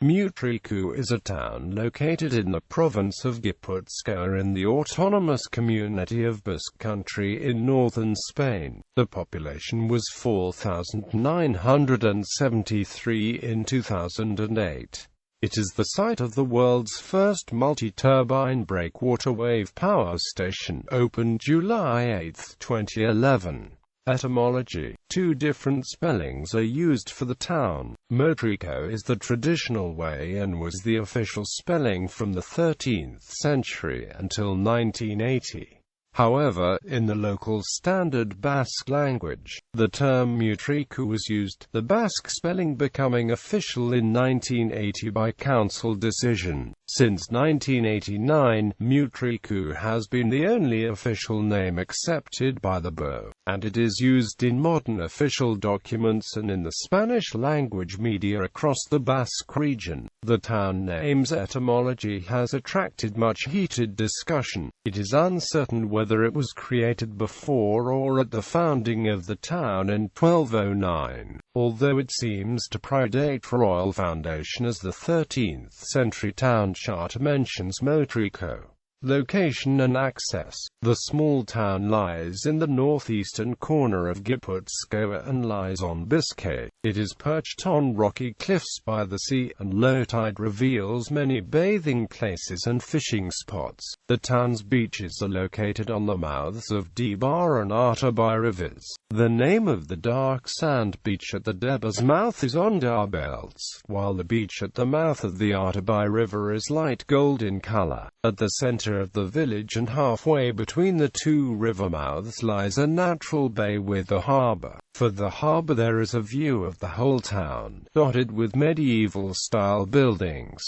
Mutriku is a town located in the province of Gipuzkoa in the autonomous community of Basque country in northern Spain. The population was 4,973 in 2008. It is the site of the world's first multi-turbine breakwater wave power station, opened July 8, 2011. Etymology. Two different spellings are used for the town. Mutriku is the traditional way and was the official spelling from the 13th century until 1980. However, in the local standard Basque language, the term Mutriku was used, the Basque spelling becoming official in 1980 by council decision. Since 1989, Mutriku has been the only official name accepted by the BO, and it is used in modern official documents and in the Spanish-language media across the Basque region. The town name's etymology has attracted much heated discussion. It is uncertain whether it was created before or at the founding of the town in 1209, although it seems to predate royal foundation, as the 13th century town chart mentions Mutriku. Location and access. The small town lies in the northeastern corner of Gipuzkoa and lies on Basque. It is perched on rocky cliffs by the sea, and low tide reveals many bathing places and fishing spots. The town's beaches are located on the mouths of Debar and Etxabe rivers. The name of the dark sand beach at the Debar's mouth is on Belts, while the beach at the mouth of the Etxabe river is light gold in color. At the center of the village and halfway between the two river mouths lies a natural bay with a harbor. For the harbor there is a view of the whole town, dotted with medieval-style buildings.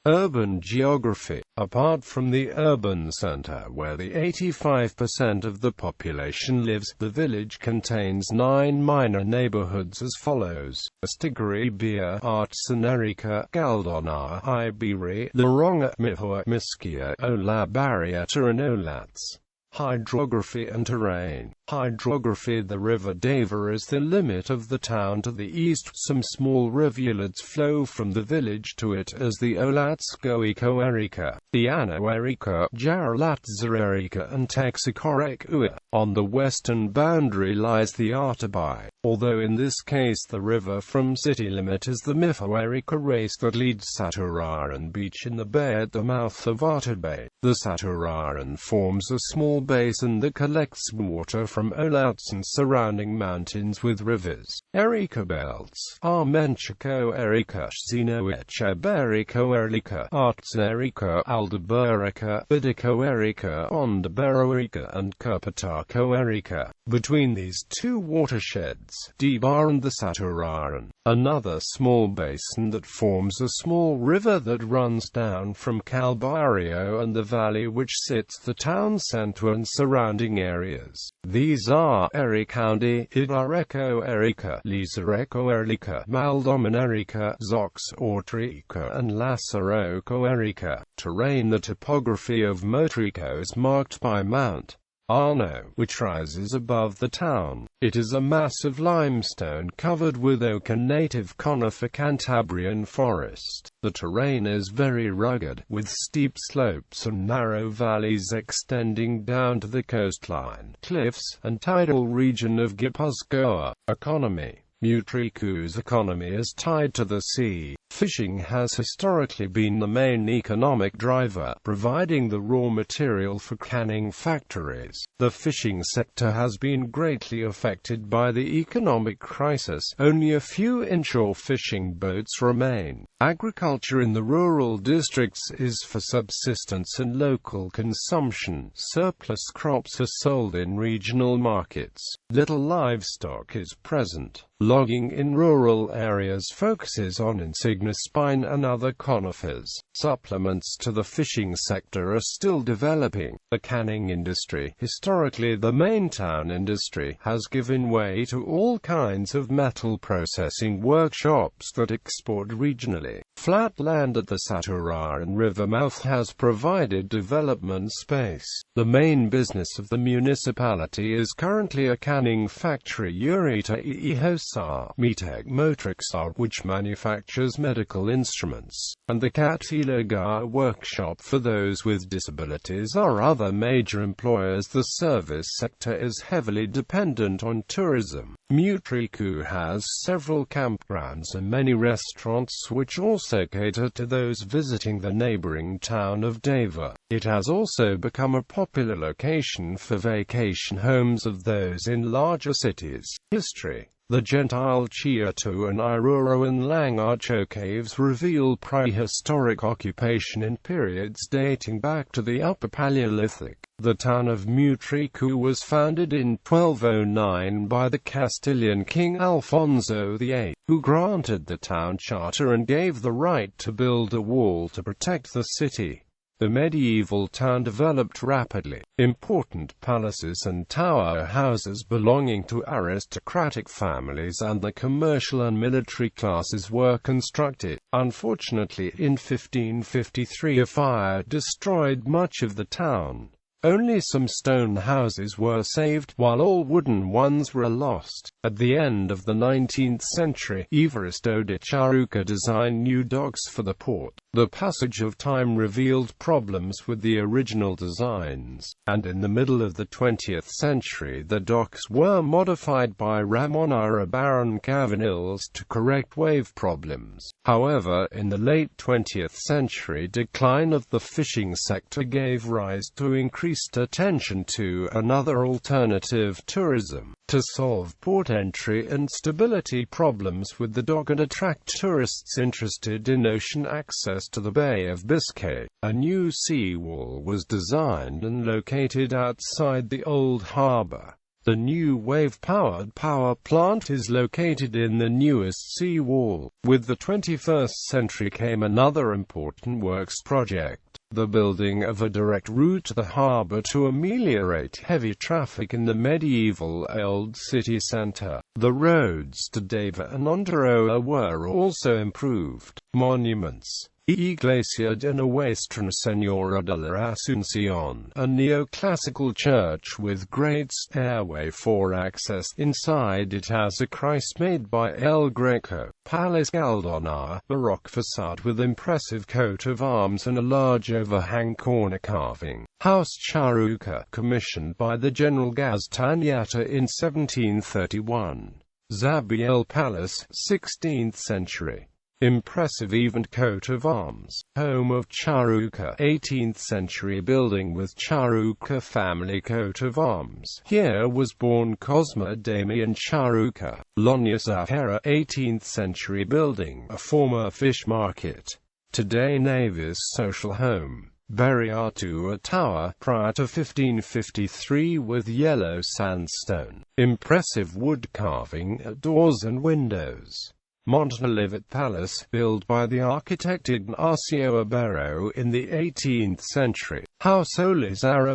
Urban geography. Apart from the urban center where the 85% of the population lives, the village contains 9 minor neighborhoods as follows: Stigaribia, Artsanerica, Galdona, Iberi, Laronga, Mihua, Miskia, Ola Barrieta and Olats. Hydrography and terrain. Hydrography. The river Debar is the limit of the town to the east. Some small rivulets flow from the village to it, as the Olats Goiko Erika, the Ano Erika, Jaralatza Erika and Texacorek Ua. On the western boundary lies the Etxabe, although in this case the river from city limit is the Mihua Erika race that leads Saturaran Beach in the bay at the mouth of Etxabe. The Saturaran forms a small basin that collects water from Olats and surrounding mountains with rivers. Erika belts. Armenchiko Erika, Zino Etxabe Erika Erika, Artsan Erika, Aldeberica, Bidiko Erika, Ondabero Erika and Kerpatako Erika. Between these two watersheds, Debar and the Saturaran, another small basin that forms a small river that runs down from Calvario and the valley which sits the town center and surrounding areas. These are Erikaundi, Idareko Erika, Lizareko Erika, Maldoman Erika, Zox Ortrika and Lasaroko Erika. Terrain. The topography of Mutriku is marked by Mount Arno, which rises above the town. It is a mass of limestone covered with oak and native conifer Cantabrian forest. The terrain is very rugged, with steep slopes and narrow valleys extending down to the coastline, cliffs, and tidal region of Gipuzkoa. Economy. Mutriku's economy is tied to the sea. Fishing has historically been the main economic driver, providing the raw material for canning factories. The fishing sector has been greatly affected by the economic crisis. Only a few inshore fishing boats remain. Agriculture in the rural districts is for subsistence and local consumption. Surplus crops are sold in regional markets. Little livestock is present. Logging in rural areas focuses on insignis pine and other conifers. Supplements to the fishing sector are still developing. The canning industry, historically the main town industry, has given way to all kinds of metal processing workshops that export regionally. Flat land at the Saturaran River mouth has provided development space. The main business of the municipality is currently a canning factory, Urita Ihosa Mitek Motrixar, which manufactures medical medical instruments, and the Catalogar workshop for those with disabilities are other major employers. The service sector is heavily dependent on tourism. Mutriku has several campgrounds and many restaurants which also cater to those visiting the neighboring town of Deva. It has also become a popular location for vacation homes of those in larger cities. History. The Gentile Chiatu and Iruro and Langacho caves reveal prehistoric occupation in periods dating back to the Upper Paleolithic. The town of Mutriku was founded in 1209 by the Castilian king Alfonso VIII, who granted the town charter and gave the right to build a wall to protect the city. The medieval town developed rapidly. Important palaces and tower houses belonging to aristocratic families and the commercial and military classes were constructed. Unfortunately, in 1553 a fire destroyed much of the town. Only some stone houses were saved, while all wooden ones were lost. At the end of the 19th century, Evaristo de Charuca designed new docks for the port. The passage of time revealed problems with the original designs, and in the middle of the 20th century the docks were modified by Ramon Baron Cavanilles to correct wave problems. However, in the late 20th century, decline of the fishing sector gave rise to increased attention to another alternative tourism. To solve port entry and stability problems with the dock and attract tourists interested in ocean access to the Bay of Biscay, a new seawall was designed and located outside the old harbor. The new wave-powered power plant is located in the newest seawall. With the 21st century came another important works project, the building of a direct route to the harbor to ameliorate heavy traffic in the medieval old city center. The roads to Deva and Ondoroa were also improved. Monuments. Iglesia de Nuestra Señora de la Asunción, a neoclassical church with great stairway for access. Inside it has a Christ made by El Greco. Palace Galdona, baroque facade with impressive coat of arms and a large overhang corner carving. House Charuca, commissioned by the General Gaztanyata in 1731. Zabiel Palace, 16th century. Impressive event coat of arms. Home of Charuca, 18th century building with Charuca family coat of arms. Here was born Cosma Damian Charuca. Lonia Zahara, 18th century building, a former fish market. Today Navy's social home. Beriatu, a tower, prior to 1553 with yellow sandstone. Impressive wood carving at doors and windows. Montalivet Palace, built by the architect Ignacio Ibero in the 18th century. House Olizarra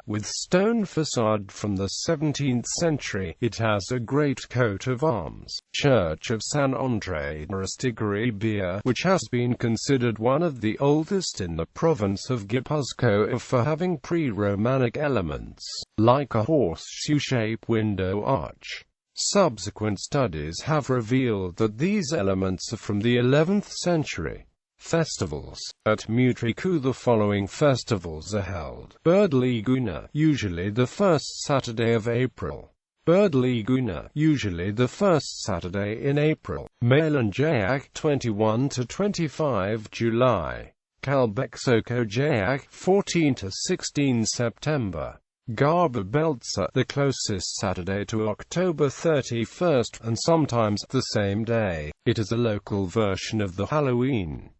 with stone facade from the 17th century. It has a great coat of arms. Church of San Andre de Rastigoribia, which has been considered one of the oldest in the province of Gipuzkoa for having pre-Romanic elements, like a horseshoe-shaped window arch. Subsequent studies have revealed that these elements are from the 11th century. Festivals. At Mutriku the following festivals are held. Birdliguna, usually the first Saturday of April. Birdliguna, usually the first Saturday in April. Malanjayak, 21 to 25 July. Kalbexoko Jayak, 14 to 16 September. Garba Beltsa, the closest Saturday to October 31st, and sometimes the same day. It is a local version of the Halloween.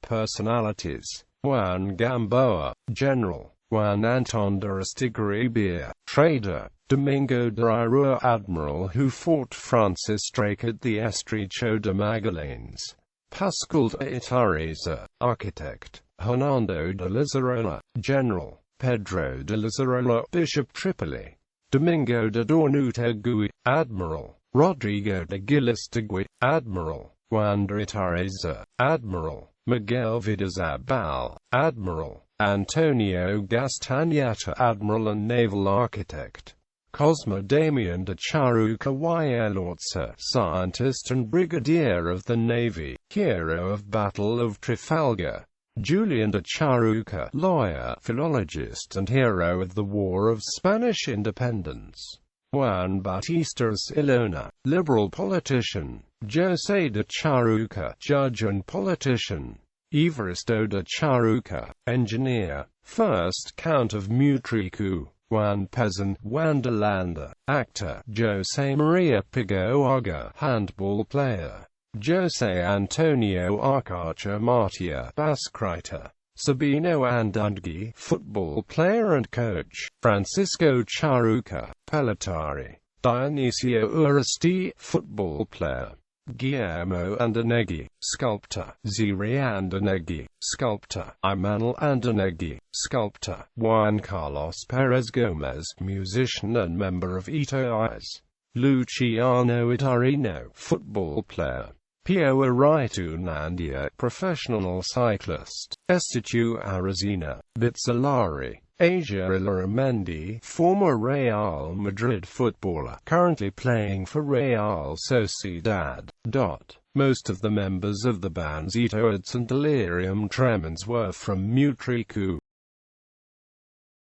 Personalities. Juan Gamboa, General. Juan Anton de Rastigoribia, Trader. Domingo de Irua, Admiral who fought Francis Drake at the Estrecho de Magallanes. Pascual de Itarreza, Architect. Hernando de Lizarola, General. Pedro de Lizarola, Bishop Tripoli. Domingo de Dornutegui, Admiral. Rodrigo de Gilistegui, Admiral. Juan de Itarreza, Admiral. Miguel Vidazabal, Admiral. Antonio Gastanyata, Admiral and Naval Architect. Cosmo Damian de Charuca Yelortsa, scientist and brigadier of the Navy, hero of Battle of Trafalgar. Julian de Charuca, lawyer, philologist and hero of the War of Spanish Independence. Juan Bautista Ilona, liberal politician. José de Charuca, judge and politician. Evaristo de Charuca, engineer, first Count of Mutriku. Juan Pezan, Wanderlander, actor. José María Pigoaga, handball player. José Antonio Arcacha Martia, Basque writer. Sabino Andundgi, football player and coach. Francisco Charuca, pelotari. Dionisio Uresti, football player. Guillermo Andonegui, sculptor. Ziri Andonegui, sculptor. Imanol Andonegui, sculptor. Juan Carlos Perez Gomez, musician and member of Ito Eyes. Luciano Itarino, football player. Pio Aritu Nandia, professional cyclist. Estitu Arazina, Bitzalari. Asia Illaramendi, former Real Madrid footballer, currently playing for Real Sociedad. Most of the members of the bands Ito Ads and Delirium Tremens were from Mutriku.